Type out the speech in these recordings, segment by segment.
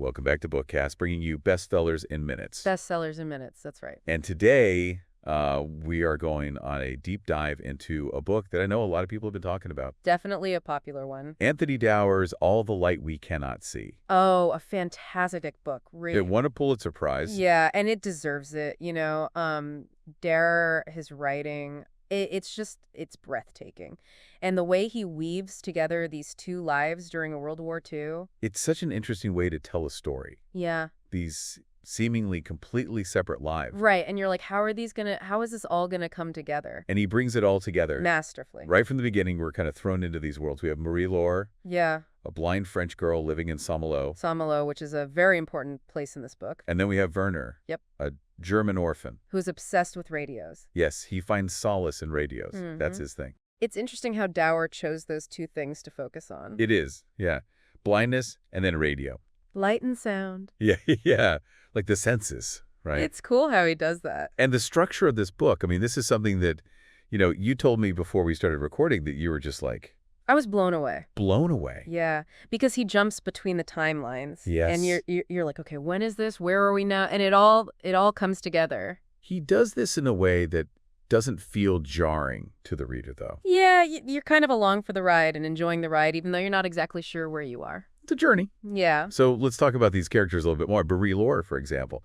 Welcome back to Bookkast, bringing you Bestsellers in Minutes. Bestsellers in minutes, that's right. And today, we are going on a deep dive into a book that I know a lot of people have been talking about. Definitely a popular one. Anthony Doerr's All the Light We Cannot See. Oh, a fantastic book. Really. It won a Pulitzer Prize. Yeah, and it deserves it. Doerr, his writing, it's breathtaking. And the way he weaves together these two lives during World War II. It's such an interesting way to tell a story. Yeah. These seemingly completely separate lives. Right, and you're like, how is this all gonna come together? And he brings it all together. Masterfully. Right from the beginning, we're kind of thrown into these worlds. We have Marie-Laure. Yeah. A blind French girl living in Saint-Malo. Saint-Malo, which is a very important place in this book. And then we have Werner. Yep. A German orphan. Who's obsessed with radios. Yes, he finds solace in radios. Mm-hmm. That's his thing. It's interesting how Doerr chose those two things to focus on. It is, yeah. Blindness and then radio. Light and sound. Yeah, yeah. Like the senses, right? It's cool how he does that. And the structure of this book, I mean, this is something that, you told me before we started recording that you were just like... I was blown away. Blown away. Yeah, because he jumps between the timelines. Yes. And you're like, okay, when is this? Where are we now? And it all comes together. He does this in a way that doesn't feel jarring to the reader, though. Yeah, you're kind of along for the ride and enjoying the ride, even though you're not exactly sure where you are. It's a journey. Yeah. So let's talk about these characters a little bit more. Marie-Laure, for example.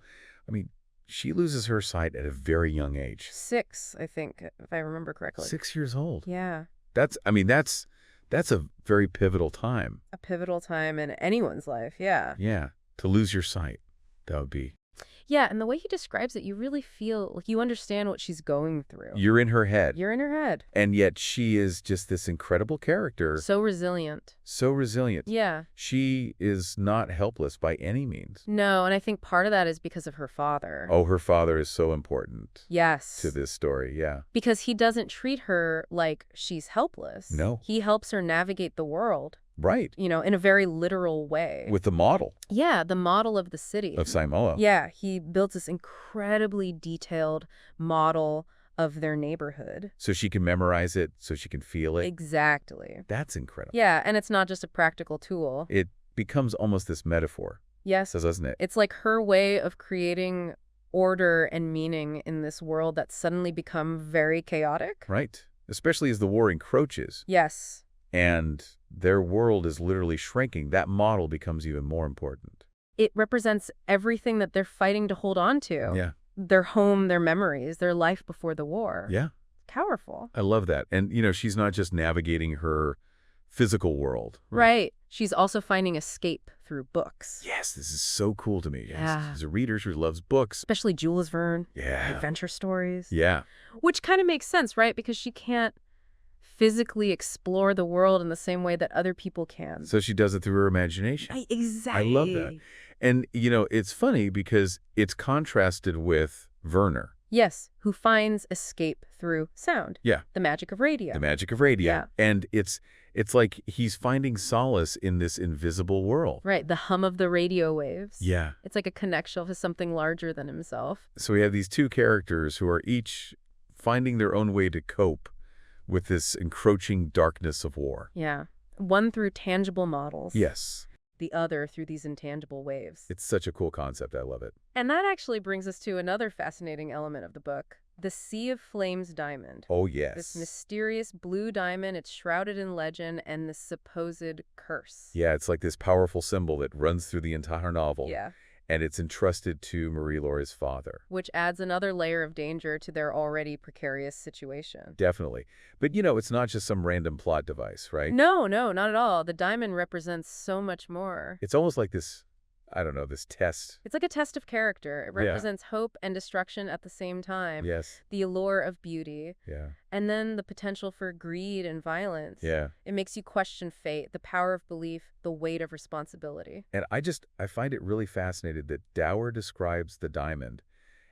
I mean, she loses her sight at a very young age. 6, I think, if I remember correctly. 6 years old. Yeah. That's a very pivotal time. A pivotal time in anyone's life, yeah. Yeah. To lose your sight, that would be... Yeah, and the way he describes it, you really feel like you understand what she's going through. You're in her head. You're in her head. And yet she is just this incredible character. So resilient. So resilient. Yeah. She is not helpless by any means. No, and I think part of that is because of her father. Oh, her father is so important. Yes. To this story, yeah. Because he doesn't treat her like she's helpless. No. He helps her navigate the world. Right. In a very literal way. With the model. Yeah, the model of the city. Of Saint-Malo. Yeah, he builds this incredibly detailed model of their neighborhood. So she can memorize it, so she can feel it. Exactly. That's incredible. Yeah, and it's not just a practical tool. It becomes almost this metaphor. Yes. Doesn't it? It's like her way of creating order and meaning in this world that's suddenly become very chaotic. Right. Especially as the war encroaches. Yes. And their world is literally shrinking. That model becomes even more important. It represents everything that they're fighting to hold on to. Yeah. Their home, their memories, their life before the war. Yeah. Powerful. I love that. And, she's not just navigating her physical world. Right. She's also finding escape through books. Yes, this is so cool to me. Yeah. As a reader who loves books. Especially Jules Verne. Yeah. Adventure stories. Yeah. Which kind of makes sense, right? Because she can't physically explore the world in the same way that other people can. So she does it through her imagination. Exactly. I love that. And, it's funny because it's contrasted with Werner. Yes, who finds escape through sound. Yeah. The magic of radio. The magic of radio. Yeah. And it's like he's finding solace in this invisible world. Right, the hum of the radio waves. Yeah. It's like a connection to something larger than himself. So we have these two characters who are each finding their own way to cope with this encroaching darkness of war. Yeah. One through tangible models. Yes. The other through these intangible waves. It's such a cool concept. I love it. And that actually brings us to another fascinating element of the book. The Sea of Flames diamond. Oh, yes. This mysterious blue diamond, it's shrouded in legend and the supposed curse. Yeah, it's like this powerful symbol that runs through the entire novel. Yeah. And it's entrusted to Marie-Laure's father. Which adds another layer of danger to their already precarious situation. Definitely. But, it's not just some random plot device, right? No, not at all. The diamond represents so much more. It's almost like this, I don't know, this test. It's like a test of character. It represents hope and destruction at the same time. Yes. The allure of beauty. Yeah. And then the potential for greed and violence. Yeah. It makes you question fate, the power of belief, the weight of responsibility. And I find it really fascinating that Doerr describes the diamond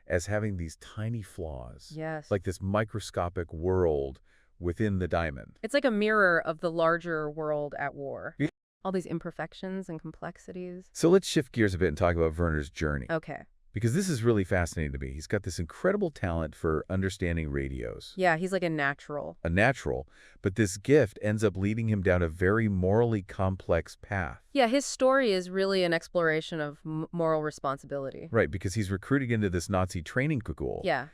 as having these tiny flaws. Yes. Like this microscopic world within the diamond. It's like a mirror of the larger world at war. All these imperfections and complexities. So let's shift gears a bit and talk about Werner's journey. Okay. Because this is really fascinating to me. He's got this incredible talent for understanding radios. Yeah, he's like a natural. A natural, but this gift ends up leading him down a very morally complex path. Yeah, his story is really an exploration of moral responsibility. Right, because he's recruited into this Nazi training school. Yeah.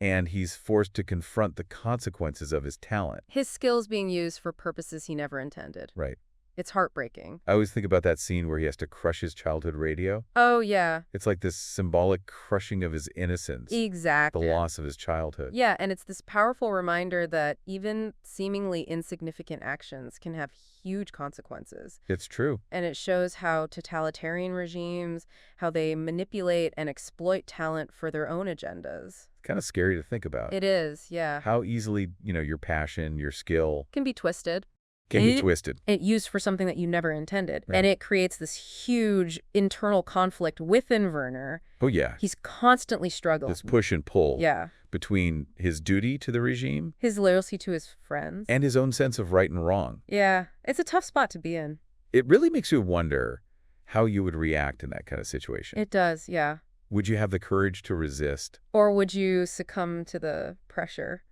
And he's forced to confront the consequences of his talent. His skills being used for purposes he never intended. Right. It's heartbreaking. I always think about that scene where he has to crush his childhood radio. Oh, yeah. It's like this symbolic crushing of his innocence. Exactly. The loss of his childhood. Yeah, and it's this powerful reminder that even seemingly insignificant actions can have huge consequences. It's true. And it shows how totalitarian regimes, how they manipulate and exploit talent for their own agendas. Kind of scary to think about. It is, yeah. How easily, your passion, your skill Can be twisted. can be twisted. And used for something that you never intended. Right. And it creates this huge internal conflict within Werner. Oh, yeah. He's constantly struggling. This push and pull Yeah. between his duty to the regime His loyalty to his friends. and his own sense of right and wrong. Yeah. It's a tough spot to be in. It really makes you wonder how you would react in that kind of situation. It does, yeah. Would you have the courage to resist? Or would you succumb to the pressure?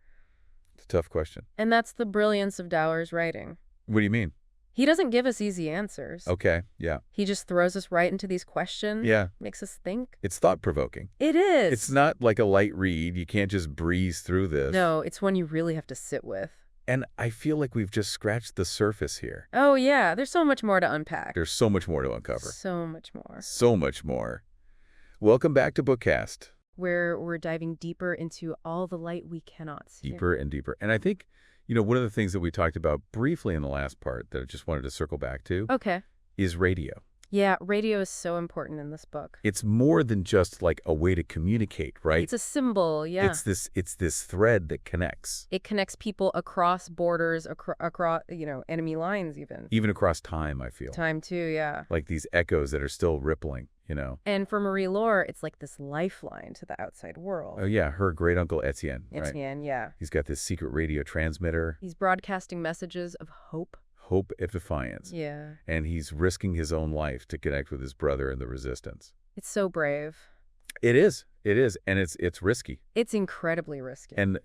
It's a tough question. And that's the brilliance of Doerr's writing. What do you mean? He doesn't give us easy answers. Okay, yeah. He just throws us right into these questions. Yeah. Makes us think. It's thought-provoking. It is. It's not like a light read. You can't just breeze through this. No, it's one you really have to sit with. And I feel like we've just scratched the surface here. Oh, yeah. There's so much more to unpack. There's so much more to uncover. So much more. So much more. Welcome back to Bookkast. Where we're diving deeper into all the light we cannot see. Deeper and deeper. And I think, one of the things that we talked about briefly in the last part that I just wanted to circle back to is radio. Yeah, radio is so important in this book. It's more than just like a way to communicate, right? It's a symbol, yeah. It's this thread that connects. It connects people across borders, across, enemy lines even. Even across time, I feel. Time too, yeah. Like these echoes that are still rippling, And for Marie-Laure, it's like this lifeline to the outside world. Oh, yeah, her great-uncle Etienne, right? Etienne, yeah. He's got this secret radio transmitter. He's broadcasting messages of hope. Hope at defiance. Yeah. And he's risking his own life to connect with his brother in the resistance. It's so brave. It is. It is. And it's risky. It's incredibly risky. And,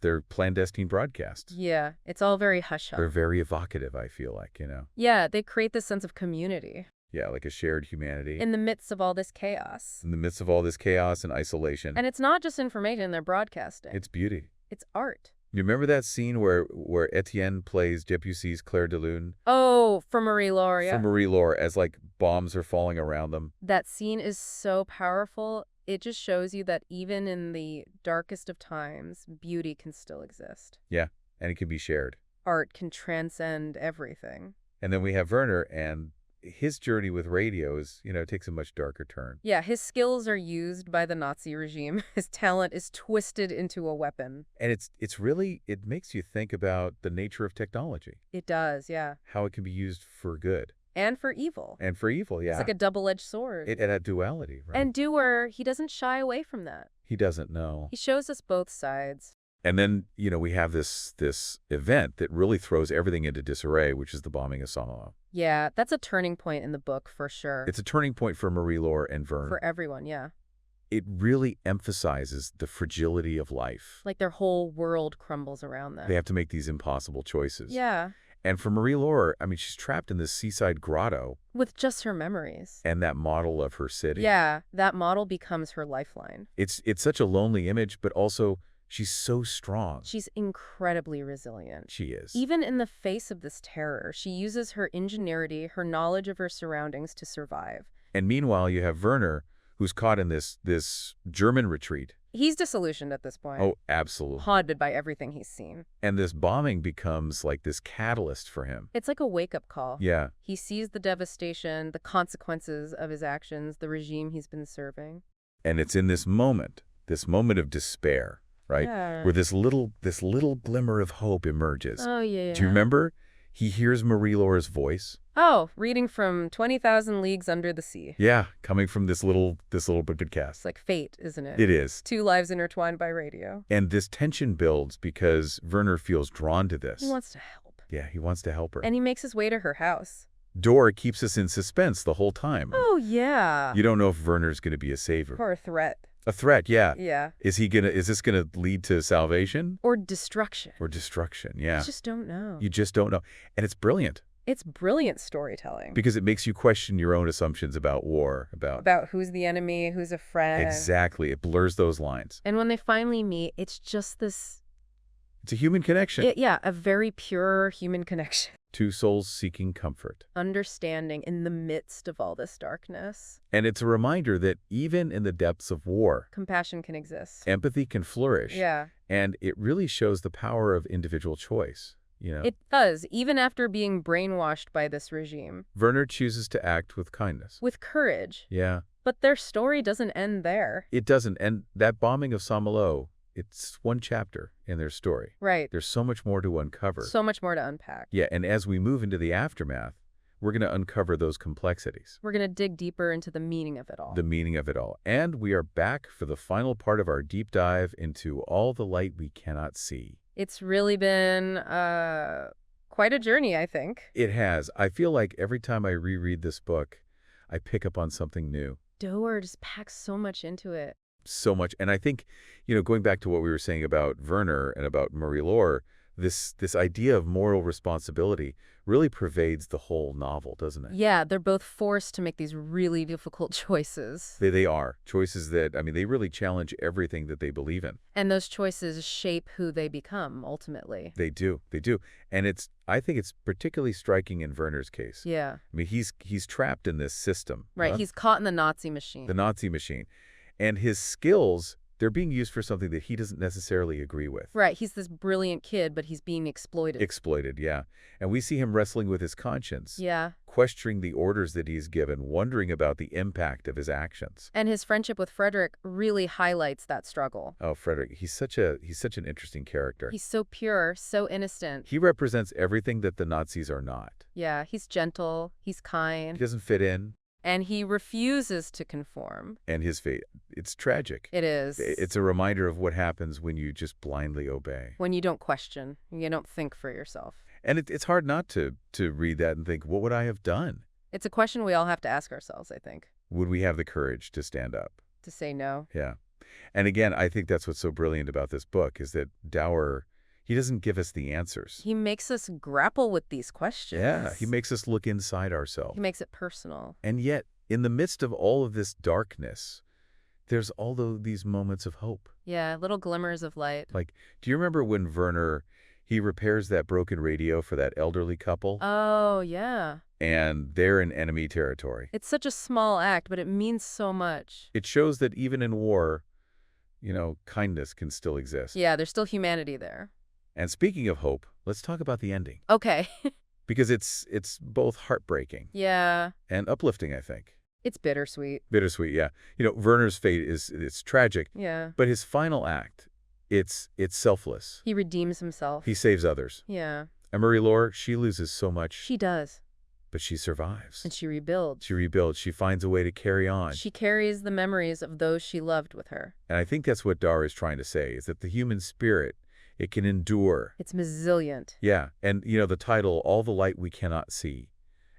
they're clandestine broadcasts. Yeah. It's all very hush-hush. They're very evocative, I feel like, Yeah, they create this sense of community. Yeah, like a shared humanity. In the midst of all this chaos. In the midst of all this chaos and isolation. And it's not just information they're broadcasting. It's beauty. It's art. You remember that scene where Etienne plays Debussy's Clair de Lune? Oh, for Marie-Laure, yeah. For Marie-Laure, as like bombs are falling around them. That scene is so powerful. It just shows you that even in the darkest of times, beauty can still exist. Yeah, and it can be shared. Art can transcend everything. And then we have Werner, and his journey with radio is, takes a much darker turn. Yeah, his skills are used by the Nazi regime. His talent is twisted into a weapon. And it's really, it makes you think about the nature of technology. It does, yeah. How it can be used for good. And for evil. And for evil, yeah. It's like a double-edged sword. It had duality, right? And Doerr, he doesn't shy away from that. He doesn't know. He shows us both sides. And then, we have this event that really throws everything into disarray, which is the bombing of Saint-Malo. Yeah, that's a turning point in the book for sure. It's a turning point for Marie-Laure and Werner. For everyone, yeah. It really emphasizes the fragility of life. Like their whole world crumbles around them. They have to make these impossible choices. Yeah. And for Marie-Laure, she's trapped in this seaside grotto. With just her memories. And that model of her city. Yeah, that model becomes her lifeline. It's such a lonely image, but also she's so strong. She's incredibly resilient. She is. Even in the face of this terror, she uses her ingenuity, her knowledge of her surroundings to survive. And meanwhile, you have Werner, who's caught in this German retreat. He's disillusioned at this point. Oh, absolutely. Haunted by everything he's seen. And this bombing becomes like this catalyst for him. It's like a wake-up call. Yeah. He sees the devastation, the consequences of his actions, the regime he's been serving. And it's in this moment of despair, right? Yeah. Where this little glimmer of hope emerges. Oh, yeah. Do you remember? He hears Marie-Laure's voice. Oh, reading from 20,000 Leagues Under the Sea. Yeah, coming from this little Bookkast. It's like fate, isn't it? It is. Two lives intertwined by radio. And this tension builds because Werner feels drawn to this. He wants to help. Yeah, he wants to help her. And he makes his way to her house. Doerr keeps us in suspense the whole time. Oh, yeah. You don't know if Werner's going to be a savior. Or a threat. A threat, yeah. Yeah. Is this gonna lead to salvation? Or destruction. Or destruction, yeah. You just don't know. You just don't know. And it's brilliant. It's brilliant storytelling. Because it makes you question your own assumptions about war, about who's the enemy, who's a friend. Exactly. It blurs those lines. And when they finally meet, it's just this... It's a human connection. Yeah, a very pure human connection. Two souls seeking comfort. Understanding in the midst of all this darkness. And it's a reminder that even in the depths of war, compassion can exist. Empathy can flourish. Yeah. And it really shows the power of individual choice. You know? It does, even after being brainwashed by this regime. Werner chooses to act with kindness. With courage. Yeah. But their story doesn't end there. It doesn't. And that bombing of Saint-Malo, it's one chapter in their story. Right. There's so much more to uncover. So much more to unpack. Yeah, and as we move into the aftermath, we're going to uncover those complexities. We're going to dig deeper into the meaning of it all. The meaning of it all. And we are back for the final part of our deep dive into all the light we cannot see. It's really been quite a journey, I think. It has. I feel like every time I reread this book, I pick up on something new. Doerr just packs so much into it. So much. And I think, going back to what we were saying about Werner and about Marie-Laure, this idea of moral responsibility really pervades the whole novel, doesn't it? Yeah, they're both forced to make these really difficult choices. They are. Choices that, they really challenge everything that they believe in. And those choices shape who they become, ultimately. They do. They do. And I think it's particularly striking in Werner's case. Yeah. He's trapped in this system. Right. He's caught in the Nazi machine. The Nazi machine. And his skills, they're being used for something that he doesn't necessarily agree with. Right. He's this brilliant kid, but he's being exploited. Exploited, yeah. And we see him wrestling with his conscience. Yeah. Questioning the orders that he's given, wondering about the impact of his actions. And his friendship with Frederick really highlights that struggle. Oh, Frederick, he's such an interesting character. He's so pure, so innocent. He represents everything that the Nazis are not. Yeah, he's gentle, he's kind. He doesn't fit in. And he refuses to conform. And his fate, it's tragic. It is. It's a reminder of what happens when you just blindly obey. When you don't question, you don't think for yourself. And it's hard not to read that and think, what would I have done? It's a question we all have to ask ourselves, I think. Would we have the courage to stand up? To say no? Yeah. And again, I think that's what's so brilliant about this book is that Doerr, he doesn't give us the answers. He makes us grapple with these questions. Yeah, he makes us look inside ourselves. He makes it personal. And yet, in the midst of all of this darkness, there's all these moments of hope. Yeah, little glimmers of light. Like, do you remember when Werner, he repairs that broken radio for that elderly couple? Oh, yeah. And they're in enemy territory. It's such a small act, but it means so much. It shows that even in war, kindness can still exist. Yeah, there's still humanity there. And speaking of hope, let's talk about the ending. Okay. Because it's both heartbreaking. Yeah. And uplifting, I think. It's bittersweet. Bittersweet, yeah. Werner's fate it's tragic. Yeah. But his final act, it's selfless. He redeems himself. He saves others. Yeah. And Marie-Laure, she loses so much. She does. But she survives. And she rebuilds. She rebuilds. She finds a way to carry on. She carries the memories of those she loved with her. And I think that's what Doerr is trying to say, is that the human spirit, it can endure. It's resilient. Yeah. And, the title, All the Light We Cannot See,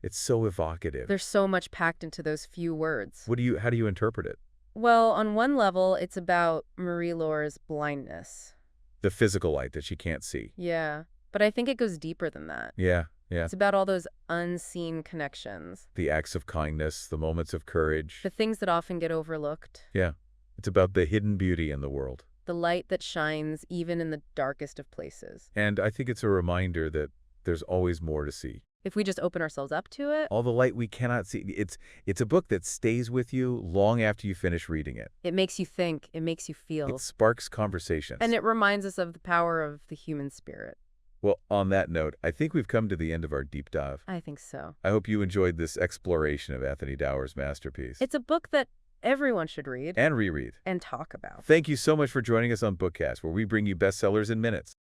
it's so evocative. There's so much packed into those few words. How do you interpret it? Well, on one level, it's about Marie-Laure's blindness. The physical light that she can't see. Yeah. But I think it goes deeper than that. Yeah. Yeah. It's about all those unseen connections. The acts of kindness, the moments of courage. The things that often get overlooked. Yeah. It's about the hidden beauty in the world. The light that shines even in the darkest of places. And I think it's a reminder that there's always more to see. If we just open ourselves up to it. All the light we cannot see. It's a book that stays with you long after you finish reading it. It makes you think. It makes you feel. It sparks conversations. And it reminds us of the power of the human spirit. Well, on that note, I think we've come to the end of our deep dive. I think so. I hope you enjoyed this exploration of Anthony Doerr's masterpiece. It's a book that everyone should read. And reread. And talk about. Thank you so much for joining us on Bookkast, where we bring you bestsellers in minutes.